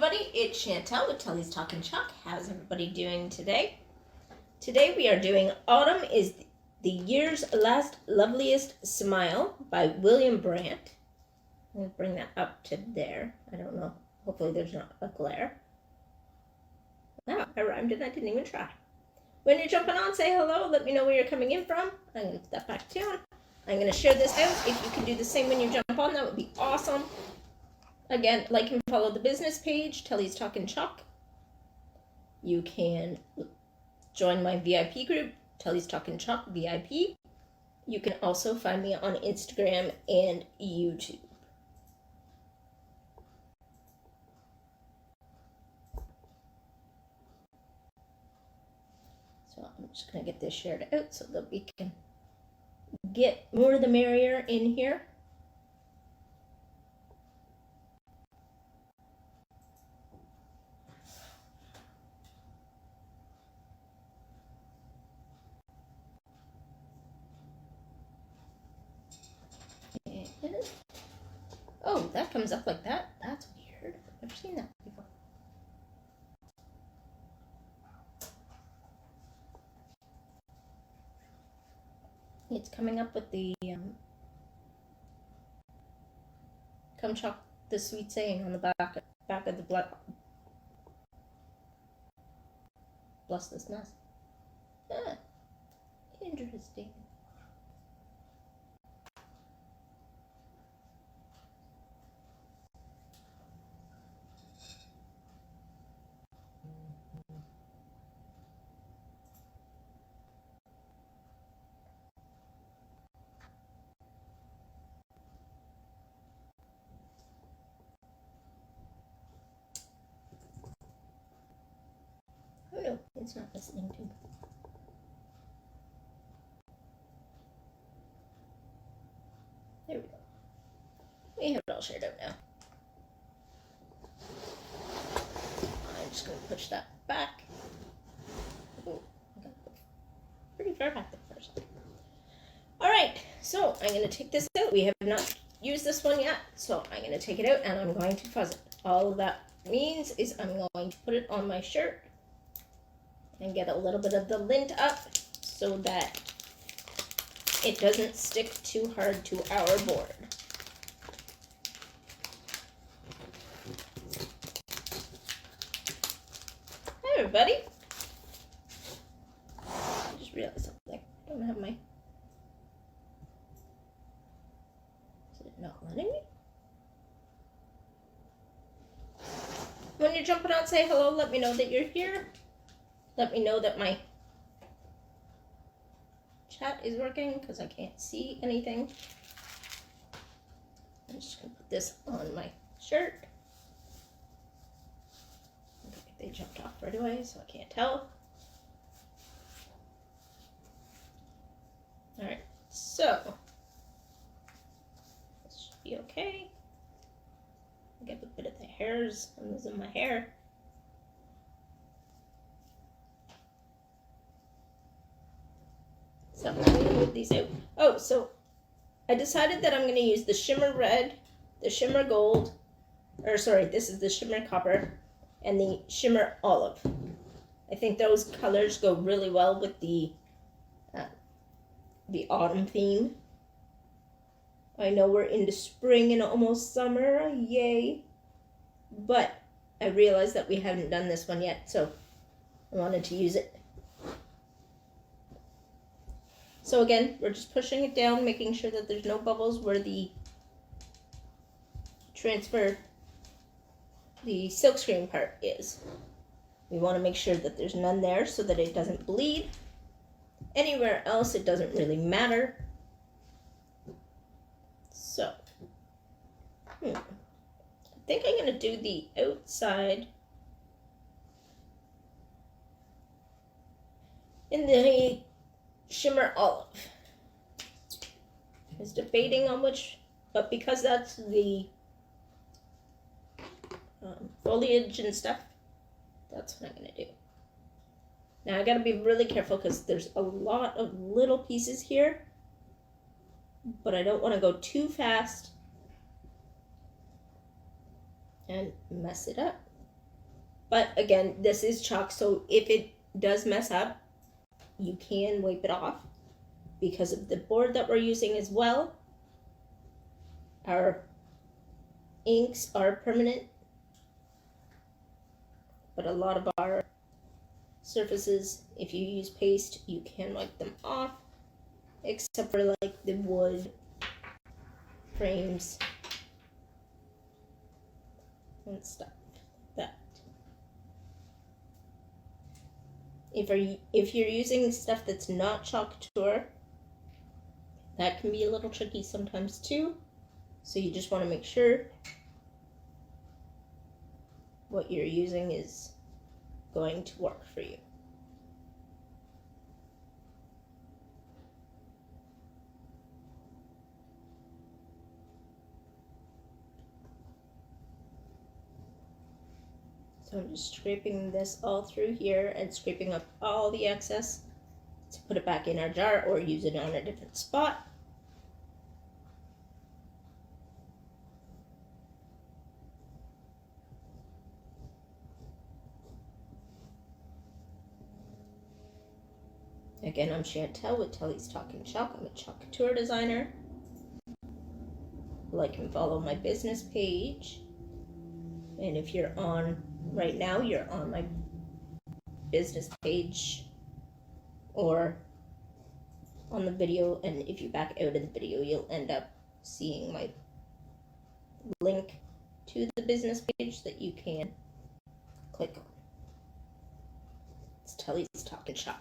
everybody, it's Chantel with Telly's Talking Chalk. How's everybody doing today? Today we are doing Autumn is the Year's Last Loveliest Smile by William Brandt. I'm going to bring that up to there. I don't know. Hopefully there's not a glare. Wow, I rhymed and I didn't even try. When you're jumping on, say hello. Let me know where you're coming in from. I'm going to put that back down. I'm going to share this out. If you can do the same when you jump on, that would be awesome. Again, like and follow the business page, Telly's Talking Chalk. You can join my VIP group, Telly's Talking Chalk VIP. You can also find me on Instagram and YouTube. So I'm just going to get this shared out so that we can get more the merrier in here. Oh, that comes up like that? That's weird. I've never seen that before. It's coming up with the come chalk the sweet saying on the back of the bless this mess. Ah, interesting. Oh no, it's not listening to me. There we go. We have it all shared out now. I'm just going to push that back. Oh, I got pretty far back there for a second. Alright, so I'm going to take this out. We have not used this one yet, so I'm going to take it out and I'm going to fuzz it. All that means is I'm going to put it on my shirt and get a little bit of the lint up so that it doesn't stick too hard to our board. Hi everybody. I just realized something. I don't have my... Is it not letting me? When you're jumping on, say hello. Let me know that you're here. Let me know that my chat is working because I can't see anything. I'm just going to put this on my shirt. Okay, they jumped off right away, so I can't tell. Alright, so this should be okay. I get a bit of the hairs in my hair. So I'm going to move these out. Oh, so I decided that I'm going to use the shimmer red, the shimmer gold, or sorry, this is the shimmer copper, and the shimmer olive. I think those colors go really well with the autumn theme. I know we're into spring and almost summer, yay. But I realized that we haven't done this one yet, so I wanted to use it. So again, we're just pushing it down, making sure that there's no bubbles where the silkscreen part is. We want to make sure that there's none there so that it doesn't bleed. Anywhere else, it doesn't really matter. So, I think I'm going to do the outside in the shimmer olive. I was debating on which, but because that's the foliage and stuff, that's what I'm going to do. Now I got to be really careful because there's a lot of little pieces here, but I don't want to go too fast and mess it up. But again, this is chalk, so if it does mess up, you can wipe it off. Because of the board that we're using as well, our inks are permanent, but a lot of our surfaces, if you use paste, you can wipe them off, except for like the wood frames and stuff like that. If you're using stuff that's not chalk tour, that can be a little tricky sometimes too. So you just want to make sure what you're using is going to work for you. So I'm just scraping this all through here and scraping up all the excess to put it back in our jar or use it on a different spot. Again, I'm Chantel with Telly's Talking Chalk. I'm a chalk tour designer. Like and follow my business page. And if you're on right now, you're on my business page or on the video, and if you back out of the video, you'll end up seeing my link to the business page that you can click on. It's Telly's Talking Chalk.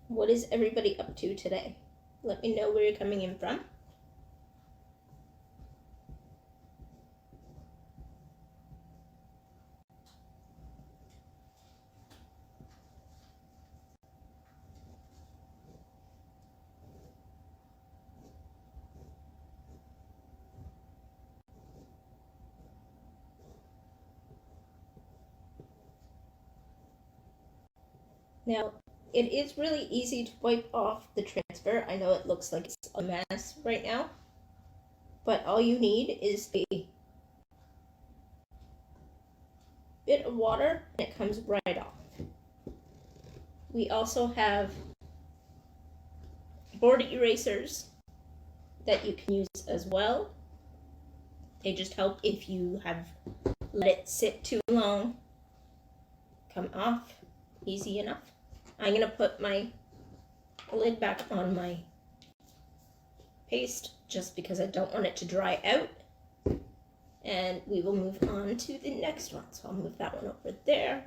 What is everybody up to today? Let me know where you're coming in from. Now, it is really easy to wipe off the transfer. I know it looks like it's a mess right now, but all you need is a bit of water and it comes right off. We also have board erasers that you can use as well. They just help if you have let it sit too long. Come off easy enough. I'm going to put my lid back on my paste just because I don't want it to dry out. And we will move on to the next one. So I'll move that one over there.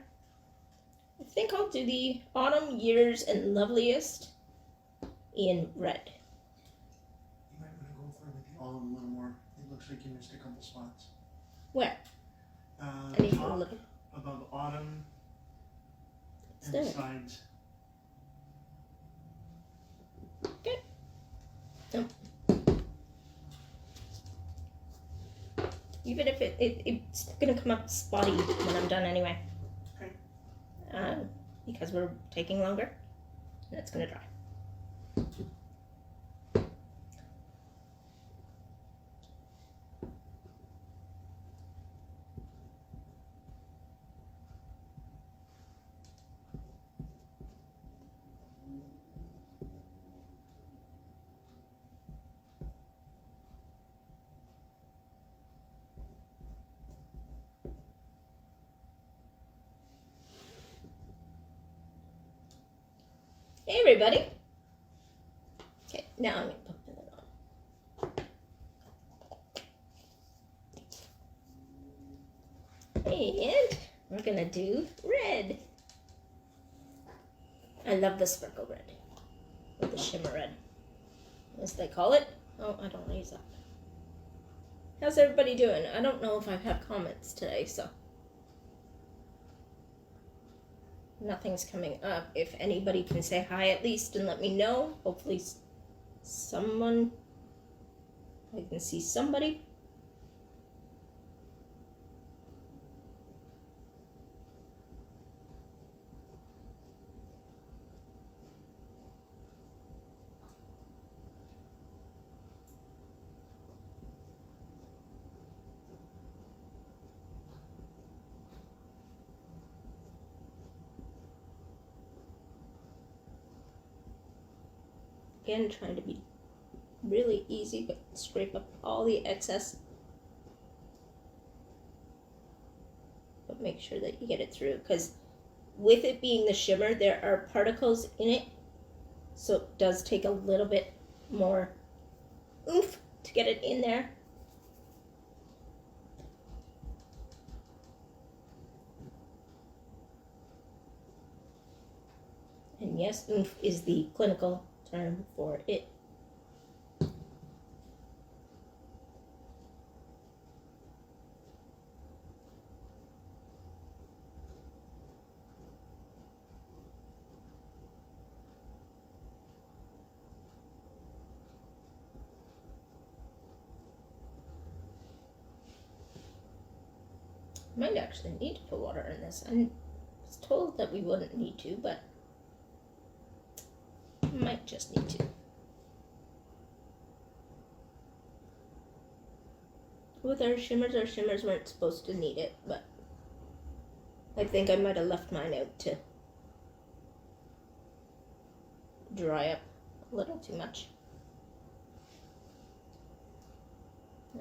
I think I'll do the Autumn, Years, and Loveliest in red. You might want to go for the autumn a little more. It looks like you missed a couple spots. Where? Top, above autumn, and the sides. Okay. So, even if it's going to come up spotty when I'm done anyway. Okay. Because we're taking longer, and it's going to dry. Hey everybody. Okay, now I'm going to put it on. And we're going to do red. I love the sparkle red. Or the shimmer red, as they call it. Oh, I don't want to use that. How's everybody doing? I don't know if I have comments today, so nothing's coming up. If anybody can say hi at least and let me know. Hopefully someone, I can see somebody. Again, trying to be really easy, but scrape up all the excess. But make sure that you get it through, because with it being the shimmer, there are particles in it, so it does take a little bit more oomph to get it in there. And yes, oomph is the clinical term for it. Might actually need to put water in this. I was told that we wouldn't need to, but might just need to. With our shimmers weren't supposed to need it, but I think I might have left mine out to dry up a little too much.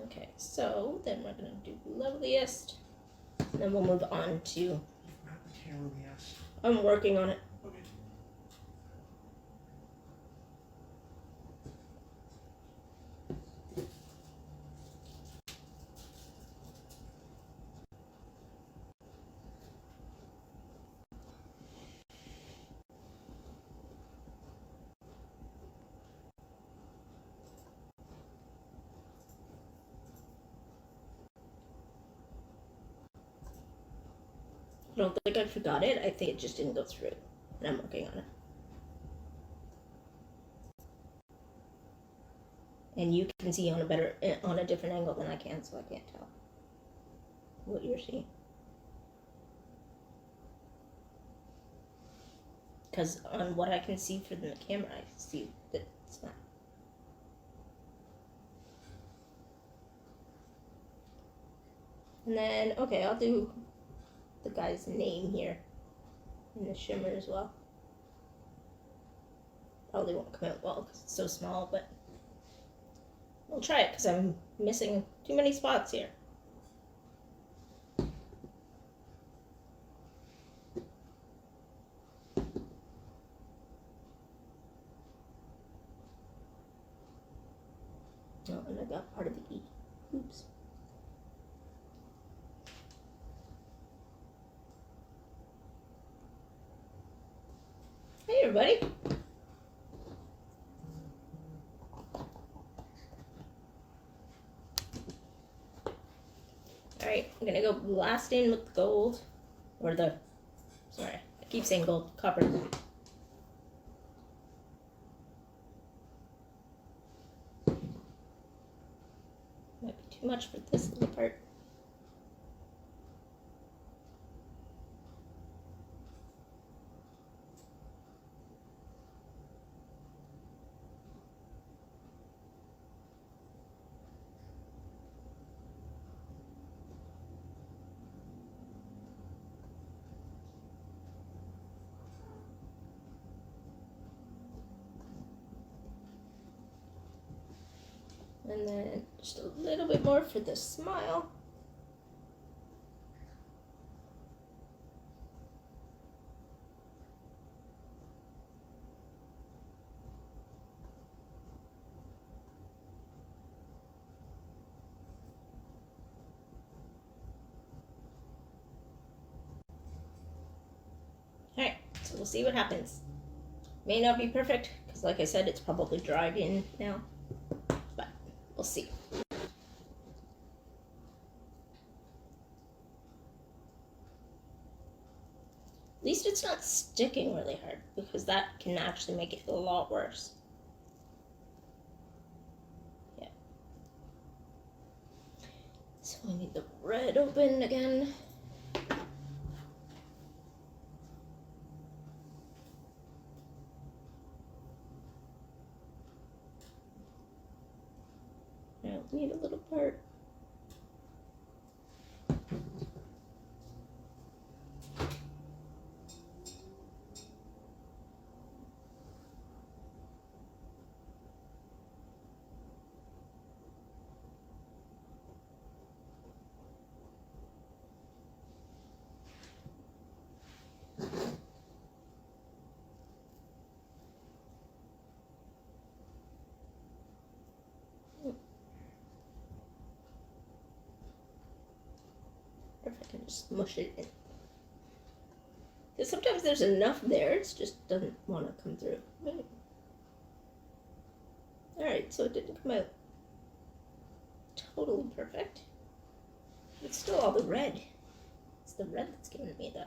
Okay, so then we're going to do Loveliest. Then we'll move on to... I'm working on it. Okay. I don't think I forgot it. I think it just didn't go through. And I'm working on it. And you can see on a different angle than I can, so I can't tell what you're seeing. Because on what I can see from the camera, I see that it's not. And then, okay, I'll do the guy's name here in the shimmer as well. Probably won't come out well because it's so small, but we'll try it because I'm missing too many spots here. Oh, and I got part of the E. Oops. Hey, everybody. Alright, I'm gonna go blast in with the gold. Or the, sorry, I keep saying gold, copper. Might be too much for this little part. And then just a little bit more for the smile. Alright, so we'll see what happens. May not be perfect, because like I said, it's probably dried in now. But we'll see. At least it's not sticking really hard, because that can actually make it a lot worse. Yeah. So I need the red open again. I need a little part. if I can just mush it in. Because sometimes there's enough there, it just doesn't want to come through. Right. Alright, so it didn't come out totally perfect. It's still all the red. It's the red that's giving me the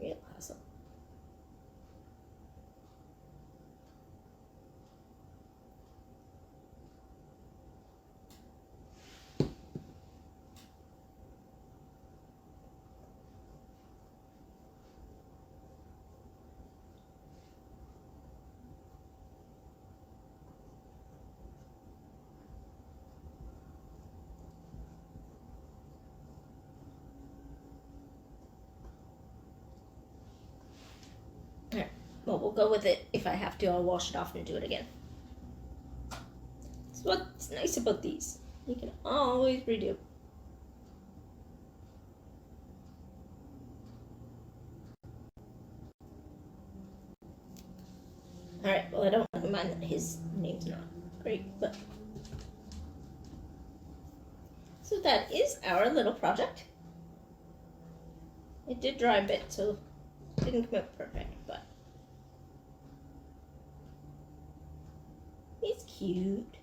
real hassle. Alright, well, we'll go with it. If I have to, I'll wash it off and do it again. That's what's nice about these. You can always redo. Alright, well, I don't mind that his name's not great, but... So that is our little project. It did dry a bit, so it didn't come out perfect, but... He's cute.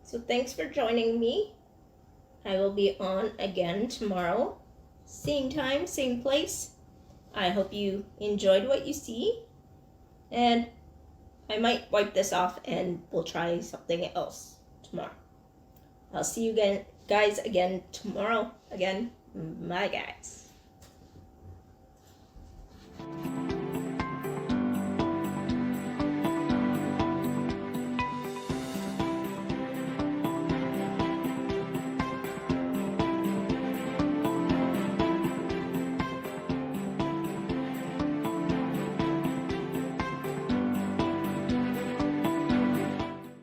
So thanks for joining me. I will be on again tomorrow. Same time, same place. I hope you enjoyed what you see. And I might wipe this off and we'll try something else tomorrow. I'll see you guys again tomorrow. Bye guys.